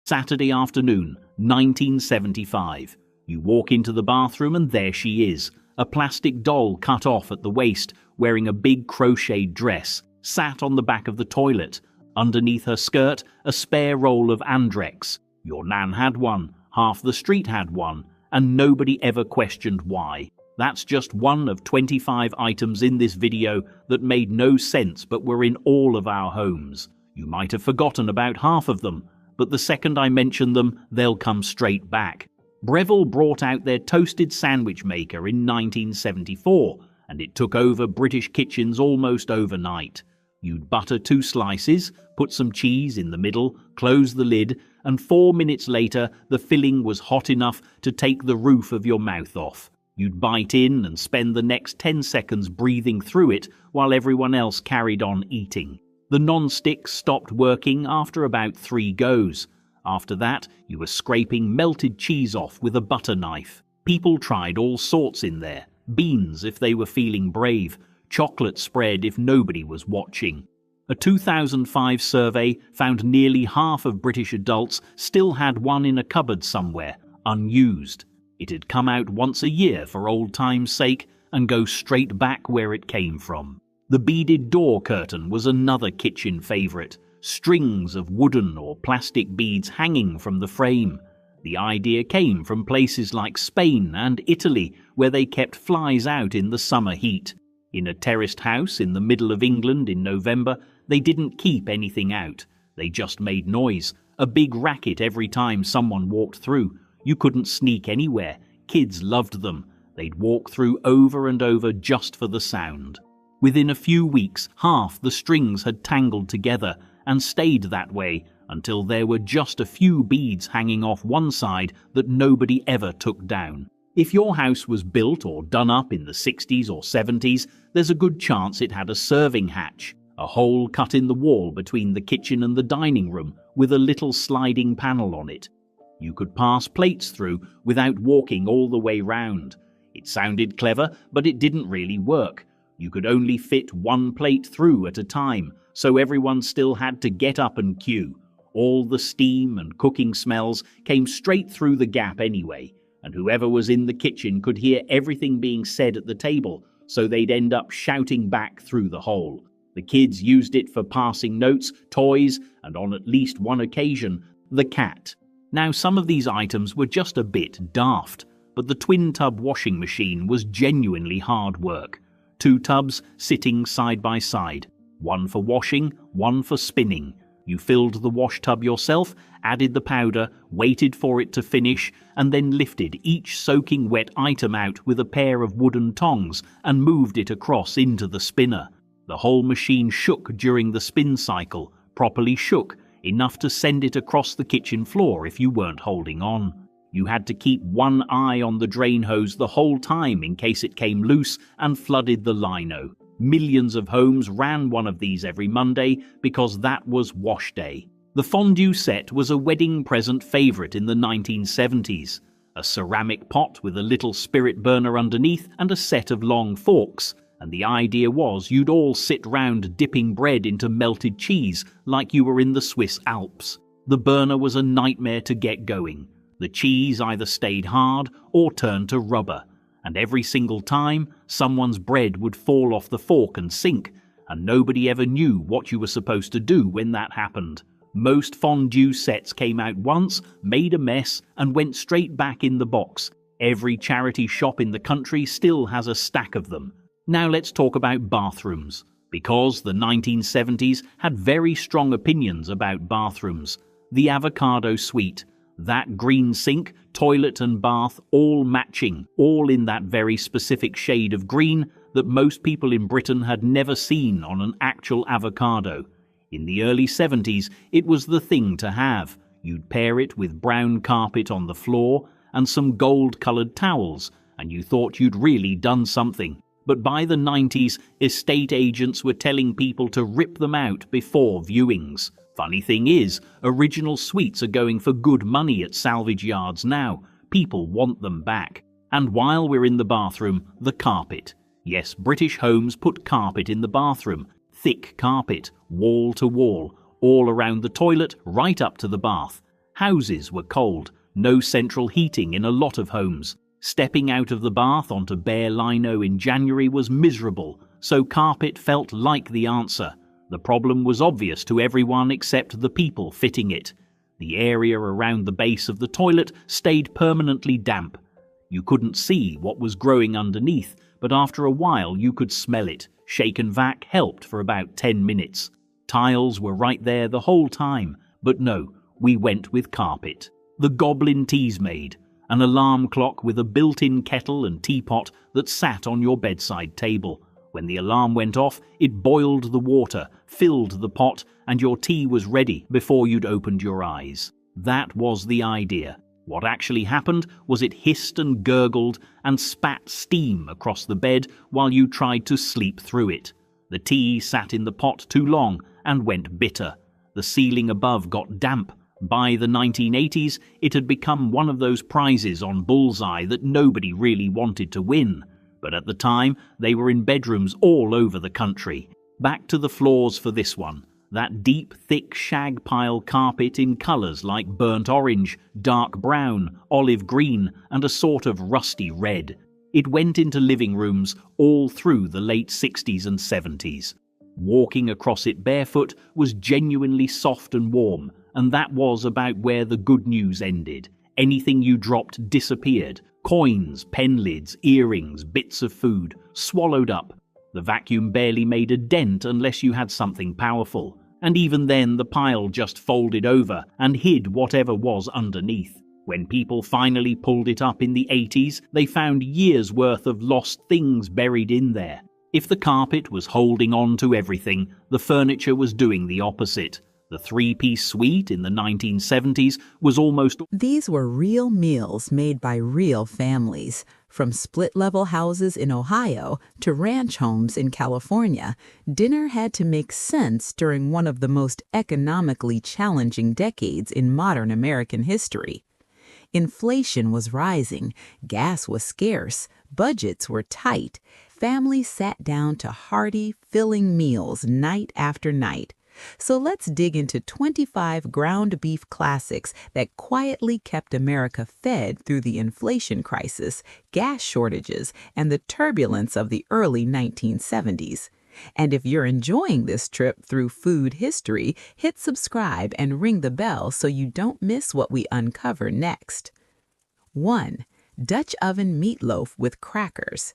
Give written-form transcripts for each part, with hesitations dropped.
Saturday afternoon, 1975. You walk into the bathroom and there she is, a plastic doll cut off at the waist, wearing a big crocheted dress, sat on the back of the toilet. Underneath her skirt, a spare roll of Andrex. Your nan had one, half the street had one, and nobody ever questioned why. That's just one of 25 items in this video that made no sense but were in all of our homes. You might have forgotten about half of them, but the second I mention them, they'll come straight back. Breville brought out their toasted sandwich maker in 1974, and it took over British kitchens almost overnight. You'd butter 2 slices, put some cheese in the middle, close the lid, and 4 minutes later the filling was hot enough to take the roof of your mouth off. You'd bite in and spend the next 10 seconds breathing through it while everyone else carried on eating. The non-stick stopped working after about 3 goes. After that, you were scraping melted cheese off with a butter knife. People tried all sorts in there. Beans if they were feeling brave. Chocolate spread if nobody was watching. A 2005 survey found nearly half of British adults still had one in a cupboard somewhere, unused. It had come out once a year for old time's sake and go straight back where it came from. The beaded door curtain was another kitchen favourite. Strings of wooden or plastic beads hanging from the frame. The idea came from places like Spain and Italy, where they kept flies out in the summer heat. In a terraced house in the middle of England in November, they didn't keep anything out. They just made noise, a big racket every time someone walked through. You couldn't sneak anywhere. Kids loved them. They'd walk through over and over just for the sound. Within a few weeks, half the strings had tangled together and stayed that way until there were just a few beads hanging off one side that nobody ever took down. If your house was built or done up in the 60s or 70s, there's a good chance it had a serving hatch, a hole cut in the wall between the kitchen and the dining room with a little sliding panel on it. You could pass plates through without walking all the way round. It sounded clever, but it didn't really work. You could only fit 1 plate through at a time, so everyone still had to get up and queue. All the steam and cooking smells came straight through the gap anyway, and whoever was in the kitchen could hear everything being said at the table, so they'd end up shouting back through the hole. The kids used it for passing notes, toys, and on at least one occasion, the cat. Now, some of these items were just a bit daft, but the twin-tub washing machine was genuinely hard work. 2 tubs sitting side by side, one for washing, one for spinning. You filled the wash tub yourself, added the powder, waited for it to finish, and then lifted each soaking wet item out with a pair of wooden tongs and moved it across into the spinner. The whole machine shook during the spin cycle, properly shook, enough to send it across the kitchen floor if you weren't holding on. You had to keep one eye on the drain hose the whole time in case it came loose and flooded the lino. Millions of homes ran one of these every Monday because that was wash day. The fondue set was a wedding present favourite in the 1970s. A ceramic pot with a little spirit burner underneath and a set of long forks. And the idea was you'd all sit round dipping bread into melted cheese like you were in the Swiss Alps. The burner was a nightmare to get going. The cheese either stayed hard or turned to rubber, and every single time someone's bread would fall off the fork and sink, and nobody ever knew what you were supposed to do when that happened. Most fondue sets came out once, made a mess, and went straight back in the box. Every charity shop in the country still has a stack of them. Now let's talk about bathrooms, because the 1970s had very strong opinions about bathrooms. The Avocado suite, that green sink, toilet and bath all matching, all in that very specific shade of green that most people in Britain had never seen on an actual avocado. In the early 70s, it was the thing to have. You'd pair it with brown carpet on the floor and some gold-coloured towels, and you thought you'd really done something. But by the 90s, estate agents were telling people to rip them out before viewings. Funny thing is, original suites are going for good money at salvage yards now. People want them back. And while we're in the bathroom, the carpet. Yes, British homes put carpet in the bathroom. Thick carpet, wall to wall, all around the toilet, right up to the bath. Houses were cold, no central heating in a lot of homes. Stepping out of the bath onto bare lino in January was miserable, so carpet felt like the answer. The problem was obvious to everyone except the people fitting it. The area around the base of the toilet stayed permanently damp. You couldn't see what was growing underneath, but after a while you could smell it. Shake and vac helped for about 10 minutes. Tiles were right there the whole time, but no, we went with carpet. The Goblin Teas Maid, an alarm clock with a built-in kettle and teapot that sat on your bedside table. When the alarm went off, it boiled the water, filled the pot, and your tea was ready before you'd opened your eyes. That was the idea. What actually happened was it hissed and gurgled and spat steam across the bed while you tried to sleep through it. The tea sat in the pot too long and went bitter. The ceiling above got damp. By the 1980s, it had become one of those prizes on Bullseye that nobody really wanted to win. But at the time, they were in bedrooms all over the country. Back to the floors for this one. That deep, thick shag pile carpet in colours like burnt orange, dark brown, olive green, and a sort of rusty red. It went into living rooms all through the late 60s and 70s. Walking across it barefoot was genuinely soft and warm, and that was about where the good news ended. Anything you dropped disappeared. Coins, pen lids, earrings, bits of food, swallowed up. The vacuum barely made a dent unless you had something powerful. And even then the pile just folded over and hid whatever was underneath. When people finally pulled it up in the 80s, they found years' worth of lost things buried in there. If the carpet was holding on to everything, the furniture was doing the opposite. The three-piece suite in the 1970s was almost... These were real meals made by real families. From split-level houses in Ohio to ranch homes in California, dinner had to make sense during one of the most economically challenging decades in modern American history. Inflation was rising, gas was scarce, budgets were tight. Families sat down to hearty, filling meals night after night. So let's dig into 25 ground beef classics that quietly kept America fed through the inflation crisis, gas shortages, and the turbulence of the early 1970s. And if you're enjoying this trip through food history, hit subscribe and ring the bell so you don't miss what we uncover next. 1. Dutch oven meatloaf with crackers.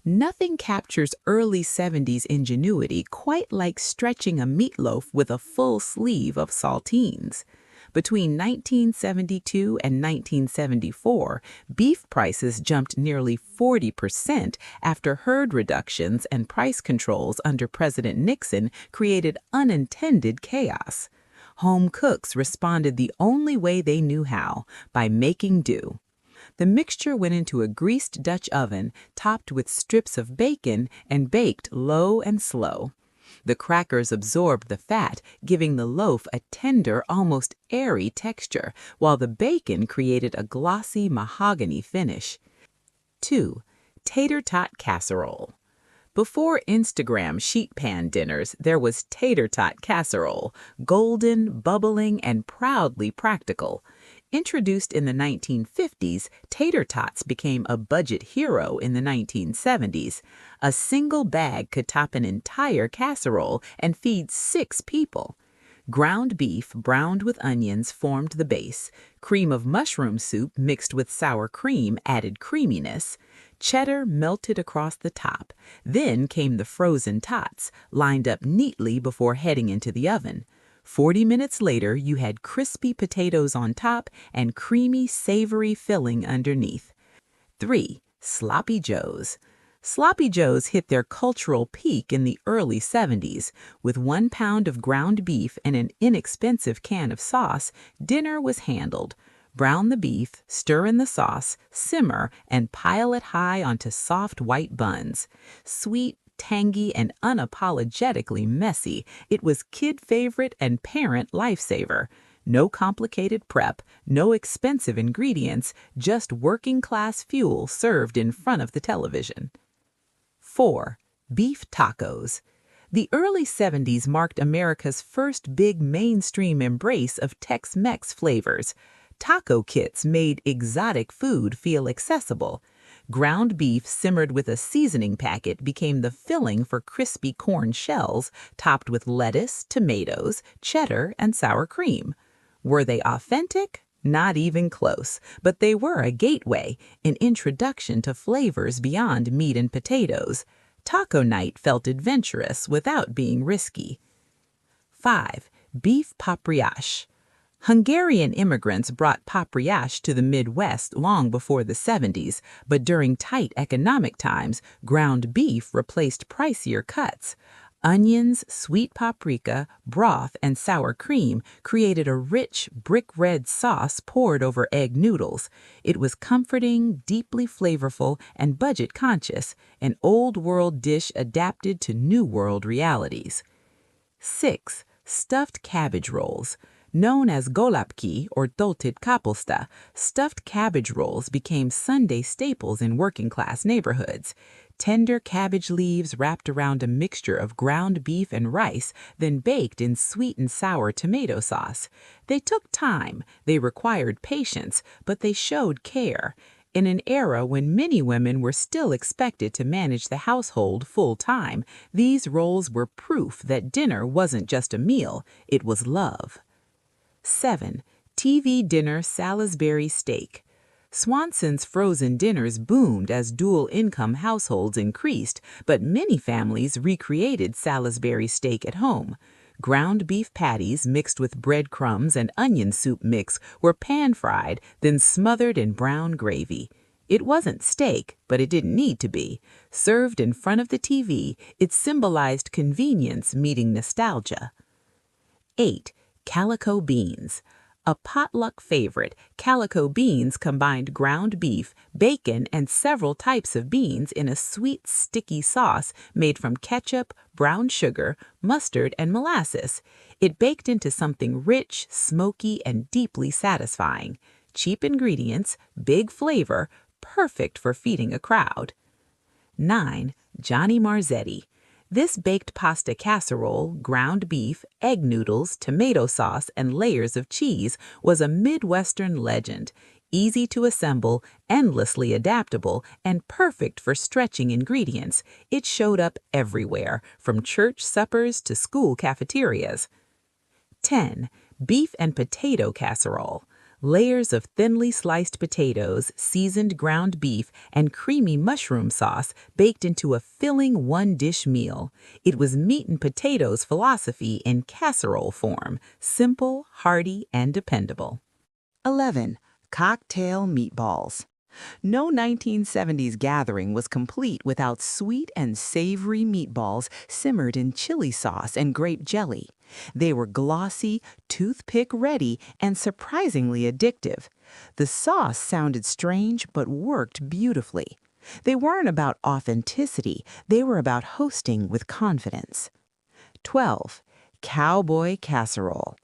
Nothing captures early 70s ingenuity quite like stretching a meatloaf with a full sleeve of saltines. Between 1972 and 1974, beef prices jumped nearly 40% after herd reductions and price controls under President Nixon created unintended chaos. Home cooks responded the only way they knew how, by making do. The mixture went into a greased Dutch oven topped with strips of bacon and baked low and slow. The crackers absorbed the fat, giving the loaf a tender, almost airy texture, while the bacon created a glossy mahogany finish. 2. Tater tot casserole. Before Instagram sheet pan dinners, there was tater tot casserole, golden, bubbling, and proudly practical. Introduced in the 1950s, tater tots became a budget hero in the 1970s. A single bag could top an entire casserole and feed 6 people. Ground beef browned with onions formed the base. Cream of mushroom soup mixed with sour cream added creaminess. Cheddar melted across the top. Then came the frozen tots, lined up neatly before heading into the oven. 40 minutes later, you had crispy potatoes on top and creamy, savory filling underneath. 3. Sloppy Joes. Sloppy Joes hit their cultural peak in the early 70s. With 1 pound of ground beef and an inexpensive can of sauce, dinner was handled. Brown the beef, stir in the sauce, simmer, and pile it high onto soft white buns. Sweet, tangy, and unapologetically messy, it was kid favorite and parent lifesaver. No complicated prep, no expensive ingredients, just working class fuel served in front of the television. 4. Beef tacos. The early 70s marked America's first big mainstream embrace of Tex-Mex flavors. Taco kits made exotic food feel accessible. Ground beef simmered with a seasoning packet became the filling for crispy corn shells, topped with lettuce, tomatoes, cheddar, and sour cream. Were they authentic? Not even close, but they were a gateway, an introduction to flavors beyond meat and potatoes. Taco night felt adventurous without being risky. 5. Beef paprikash. Hungarian immigrants brought paprikash to the Midwest long before the 70s, but during tight economic times, ground beef replaced pricier cuts. Onions, sweet paprika, broth, and sour cream created a rich, brick-red sauce poured over egg noodles. It was comforting, deeply flavorful, and budget-conscious, an old-world dish adapted to new-world realities. 6. Stuffed cabbage rolls. Known as golapki or tolted kapusta, stuffed cabbage rolls became Sunday staples in working-class neighborhoods. Tender cabbage leaves wrapped around a mixture of ground beef and rice, then baked in sweet and sour tomato sauce. They took time, they required patience, but they showed care. In an era when many women were still expected to manage the household full-time, these rolls were proof that dinner wasn't just a meal, it was love. 7. TV dinner Salisbury steak. Swanson's frozen dinners boomed as dual-income households increased, but many families recreated Salisbury steak at home. Ground beef patties mixed with breadcrumbs and onion soup mix were pan-fried, then smothered in brown gravy. It wasn't steak, but it didn't need to be. Served in front of the TV, it symbolized convenience meeting nostalgia. 8. Calico beans. A potluck favorite, calico beans combined ground beef, bacon, and several types of beans in a sweet, sticky sauce made from ketchup, brown sugar, mustard, and molasses. It baked into something rich, smoky, and deeply satisfying. Cheap ingredients, big flavor, perfect for feeding a crowd. 9. Johnny Marzetti. This baked pasta casserole, ground beef, egg noodles, tomato sauce, and layers of cheese was a Midwestern legend. Easy to assemble, endlessly adaptable, and perfect for stretching ingredients. It showed up everywhere, from church suppers to school cafeterias. 10. Beef and potato casserole. Layers of thinly sliced potatoes, seasoned ground beef, and creamy mushroom sauce baked into a filling one-dish meal. It was meat and potatoes philosophy in casserole form, simple, hearty, and dependable. 11. Cocktail meatballs. No 1970s gathering was complete without sweet and savory meatballs simmered in chili sauce and grape jelly. They were glossy, toothpick-ready, and surprisingly addictive. The sauce sounded strange but worked beautifully. They weren't about authenticity, they were about hosting with confidence. 12. Cowboy casserole.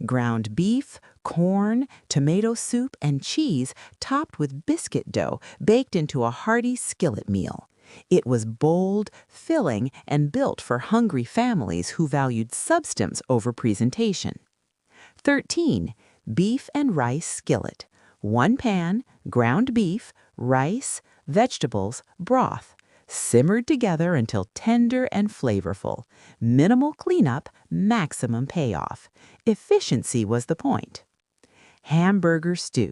Ground beef, corn, tomato soup, and cheese topped with biscuit dough baked into a hearty skillet meal. It was bold, filling, and built for hungry families who valued substance over presentation. 13. Beef and rice skillet. One pan, ground beef, rice, vegetables, broth. Simmered together until tender and flavorful. Minimal cleanup, maximum payoff. Efficiency was the point. Hamburger stew.